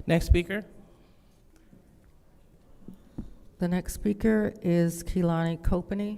Next speaker. The next speaker is Keelani Copany.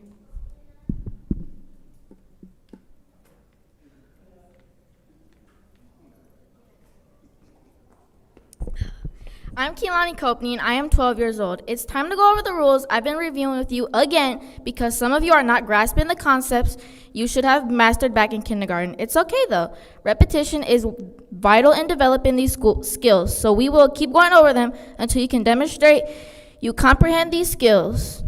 I'm Keelani Copany, and I am 12 years old. It's time to go over the rules I've been reviewing with you again because some of you are not grasping the concepts you should have mastered back in kindergarten. It's okay, though. Repetition is vital in developing these skills, so we will keep going over them until you can demonstrate you comprehend these skills.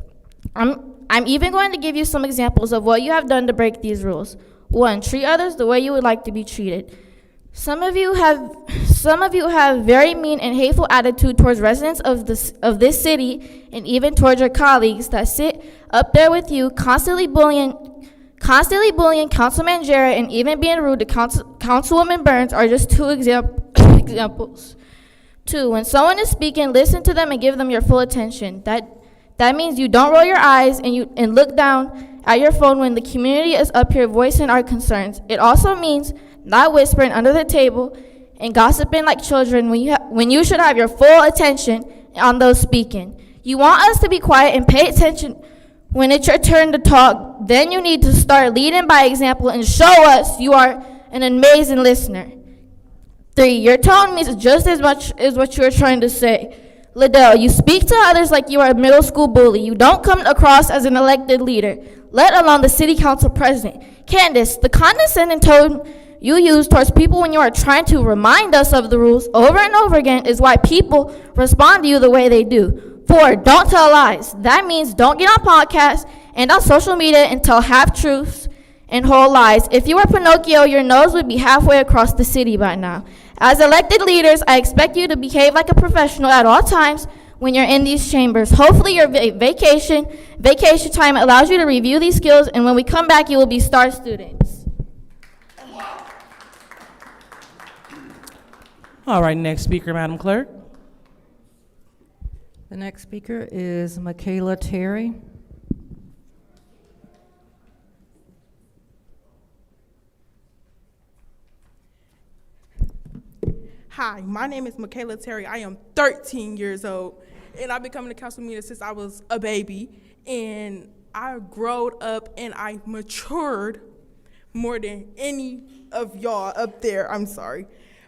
I'm even going to give you some examples of what you have done to break these rules. 1, treat others the way you would like to be treated. Some of you have very mean and hateful attitude towards residents of this city and even towards your colleagues that sit up there with you, constantly bullying Councilman Jarrett and even being rude to Councilwoman Burns are just 2 examples. 2, when someone is speaking, listen to them and give them your full attention. That means you don't roll your eyes and look down at your phone when the community is up here voicing our concerns. It also means not whispering under the table and gossiping like children when you should have your full attention on those speaking. You want us to be quiet and pay attention when it's your turn to talk. Then you need to start leading by example and show us you are an amazing listener. 3, your tone means just as much as what you are trying to say. Liddell, you speak to others like you are a middle school bully. You don't come across as an elected leader, let alone the city council president. Candace, the condescending tone you use towards people when you are trying to remind us of the rules over and over again is why people respond to you the way they do. 4, don't tell lies. That means don't get on podcasts and on social media and tell half-truths and whole lies. If you were Pinocchio, your nose would be halfway across the city by now. As elected leaders, I expect you to behave like a professional at all times when you're in these chambers. Hopefully your vacation time allows you to review these skills, and when we come back, you will be star students. All right, next speaker, Madam Clerk. The next speaker is Michaela Terry. Hi, my name is Michaela Terry. I am 13 years old, and I've been coming to council meetings since I was a baby. And I growed up and I matured more than any of y'all up there. I'm sorry.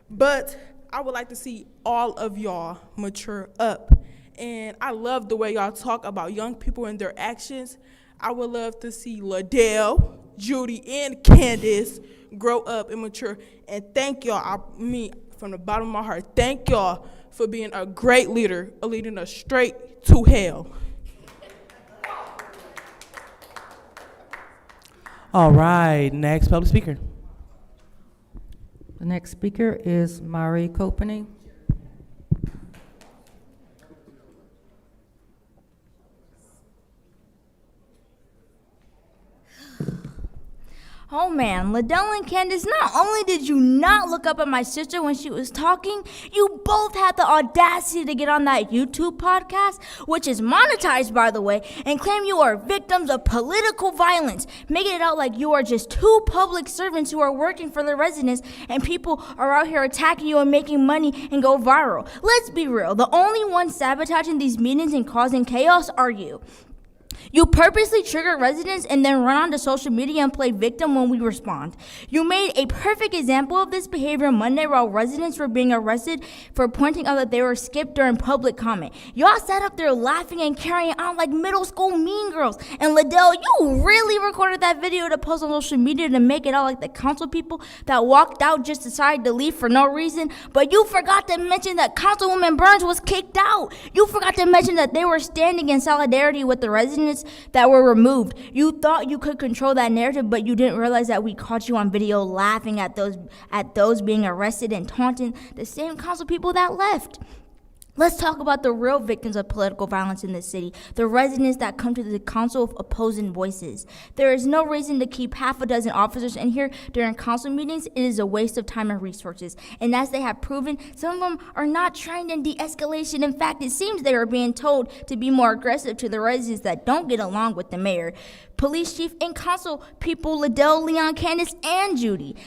But I would like to see all of y'all mature up. And I love the way y'all talk about young people and their actions. I would love to see Liddell, Judy, and Candace grow up and mature. And thank y'all, from the bottom of my heart, thank y'all for being a great leader, leading us straight to hell. All right, next public speaker. The next speaker is Mari Copany. Oh man, Liddell and Candace, not only did you not look up at my sister when she was talking, you both had the audacity to get on that YouTube podcast, which is monetized by the way, and claim you are victims of political violence, making it out like you are just 2 public servants who are working for the residents and people are out here attacking you and making money and go viral. Let's be real, the only ones sabotaging these meetings and causing chaos are you. You purposely trigger residents and then run onto social media and play victim when we respond. You made a perfect example of this behavior Monday while residents were being arrested for pointing out that they were skipped during public comment. Y'all sat up there laughing and carrying on like middle school mean girls. And Liddell, you really recorded that video to post on social media to make it out like the council people that walked out just decided to leave for no reason. But you forgot to mention that Councilwoman Burns was kicked out. You forgot to mention that they were standing in solidarity with the residents that were removed. You thought you could control that narrative, but you didn't realize that we caught you on video laughing at those being arrested and taunting the same council people that left. Let's talk about the real victims of political violence in this city, the residents that come to the council of opposing voices. There is no reason to keep half a dozen officers in here during council meetings. It is a waste of time and resources. And as they have proven, some of them are not trained in de-escalation. In fact, it seems they are being told to be more aggressive to the residents that don't get along with the mayor, police chief, and council people Liddell, Leon, Candace, and Judy.